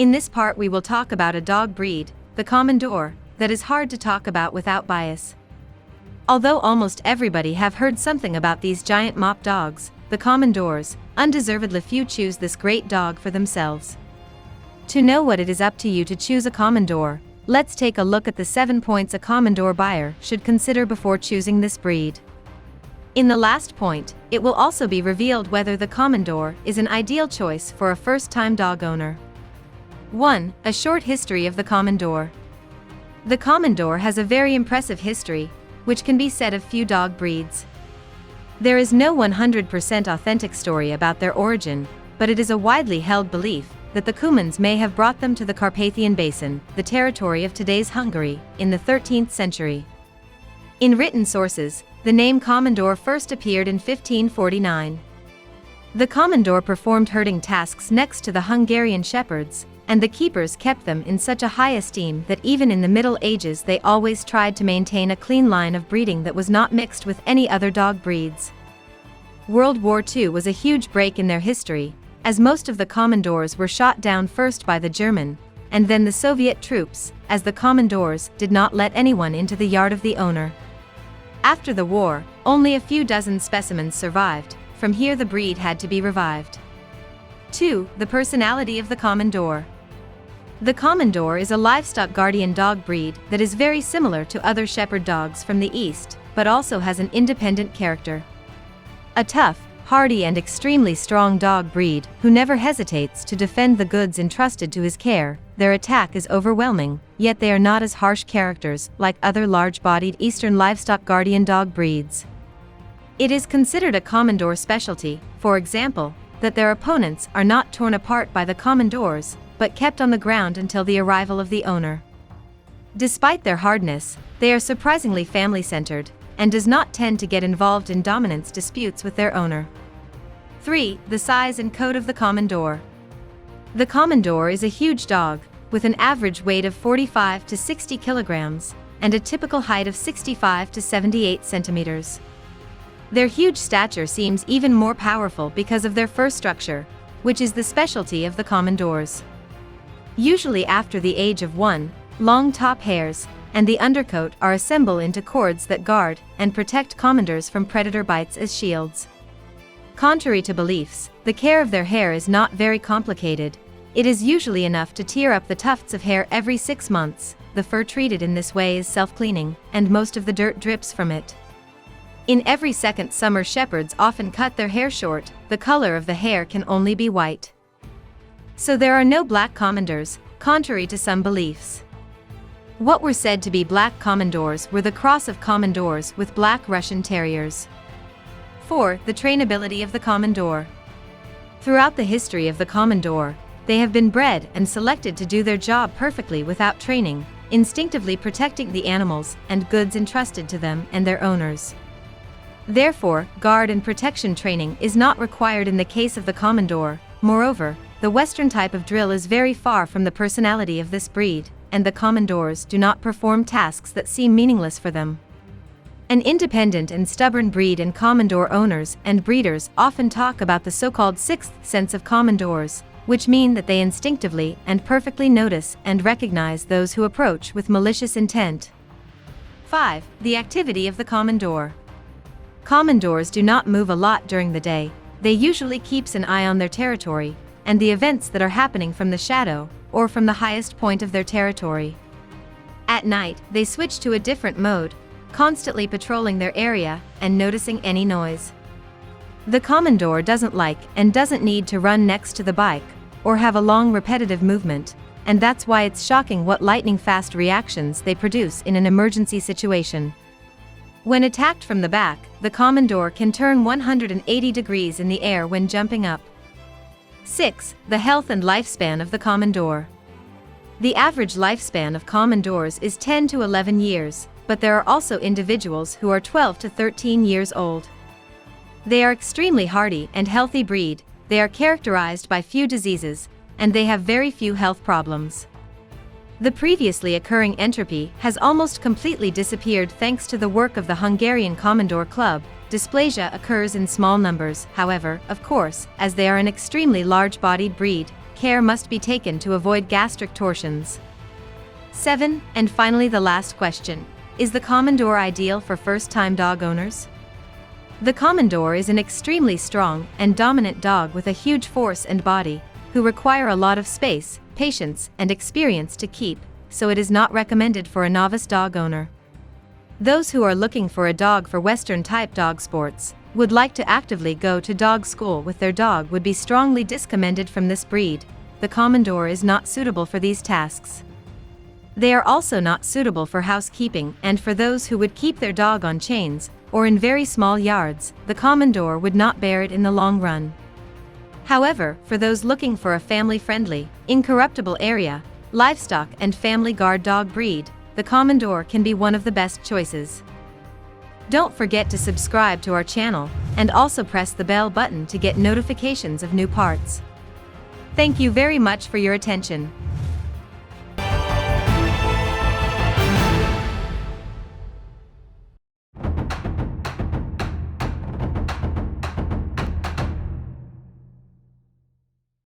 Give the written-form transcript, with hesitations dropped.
In this part we will talk about a dog breed, the Komondor, that is hard to talk about without bias. Although almost everybody have heard something about these giant mop dogs, the Komondors, undeservedly few choose this great dog for themselves. To know what it is up to you to choose a Komondor, let's take a look at the 7 points a Komondor buyer should consider before choosing this breed. In the last point, it will also be revealed whether the Komondor is an ideal choice for a first-time dog owner. 1. A short history of the Komondor. The Komondor has a very impressive history, which can be said of few dog breeds. There is no 100% authentic story about their origin, but it is a widely held belief that the Cumans may have brought them to the Carpathian Basin, the territory of today's Hungary, in the 13th century. In written sources, the name Komondor first appeared in 1549. The Komondor performed herding tasks next to the Hungarian shepherds, and the keepers kept them in such a high esteem that even in the Middle Ages they always tried to maintain a clean line of breeding that was not mixed with any other dog breeds. World War II was a huge break in their history, as most of the Komondors were shot down first by the German, and then the Soviet troops, as the Komondors did not let anyone into the yard of the owner. After the war, only a few dozen specimens survived. From here the breed had to be revived. 2. The personality of the Komondor. The Komondor is a livestock guardian dog breed that is very similar to other shepherd dogs from the East, but also has an independent character. A tough, hardy and extremely strong dog breed who never hesitates to defend the goods entrusted to his care. Their attack is overwhelming, yet they are not as harsh characters like other large-bodied Eastern livestock guardian dog breeds. It is considered a Komondor specialty, for example, that their opponents are not torn apart by the Komondors, but kept on the ground until the arrival of the owner. Despite their hardness, they are surprisingly family-centered, and does not tend to get involved in dominance disputes with their owner. 3. The size and coat of the Komondor. The Komondor is a huge dog, with an average weight of 45 to 60 kilograms, and a typical height of 65 to 78 centimeters. Their huge stature seems even more powerful because of their fur structure, which is the specialty of the Komondors. Usually after the age of 1, long top hairs and the undercoat are assembled into cords that guard and protect Komondors from predator bites as shields. Contrary to beliefs, the care of their hair is not very complicated. It is usually enough to tear up the tufts of hair every 6 months. The fur treated in this way is self-cleaning, and most of the dirt drips from it. In every second summer, shepherds often cut their hair short. The color of the hair can only be white. So there are no black Komondors, contrary to some beliefs. What were said to be black Komondors were the cross of Komondors with black Russian Terriers. 4. The trainability of the Komondor. Throughout the history of the Komondor, they have been bred and selected to do their job perfectly without training, instinctively protecting the animals and goods entrusted to them and their owners. Therefore, guard and protection training is not required in the case of the Komondor. Moreover, the Western type of drill is very far from the personality of this breed, and the Komondors do not perform tasks that seem meaningless for them. An independent and stubborn breed, and Komondor owners and breeders often talk about the so-called sixth sense of Komondors, which mean that they instinctively and perfectly notice and recognize those who approach with malicious intent. 5. The activity of the Komondor. Komondors do not move a lot during the day. They usually keep an eye on their territory and the events that are happening from the shadow or from the highest point of their territory. At night, they switch to a different mode, constantly patrolling their area and noticing any noise. The Komondor doesn't like and doesn't need to run next to the bike or have a long repetitive movement, and that's why it's shocking what lightning-fast reactions they produce in an emergency situation. When attacked from the back, the Komondor can turn 180 degrees in the air when jumping up. 6. The health and lifespan of the Komondor. The average lifespan of Komondors is 10 to 11 years, but there are also individuals who are 12 to 13 years old. They are extremely hardy and healthy breed. They are characterized by few diseases, and they have very few health problems. The previously occurring entropy has almost completely disappeared thanks to the work of the Hungarian Komondor Club. Dysplasia occurs in small numbers, however, of course, as they are an extremely large-bodied breed. care must be taken to avoid gastric torsions. 7. And finally, the last question. Is the Komondor ideal for first-time dog owners? The Komondor is an extremely strong and dominant dog with a huge force and body, who require a lot of space, patience, and experience to keep, so it is not recommended for a novice dog owner. Those who are looking for a dog for Western-type dog sports, would like to actively go to dog school with their dog would be strongly discommended from this breed. The Komondor is not suitable for these tasks. They are also not suitable for housekeeping, and for those who would keep their dog on chains, or in very small yards, the Komondor would not bear it in the long run. However, for those looking for a family-friendly, incorruptible area, livestock and family guard dog breed, the Komondor can be one of the best choices. Don't forget to subscribe to our channel, and also press the bell button to get notifications of new parts. Thank you very much for your attention.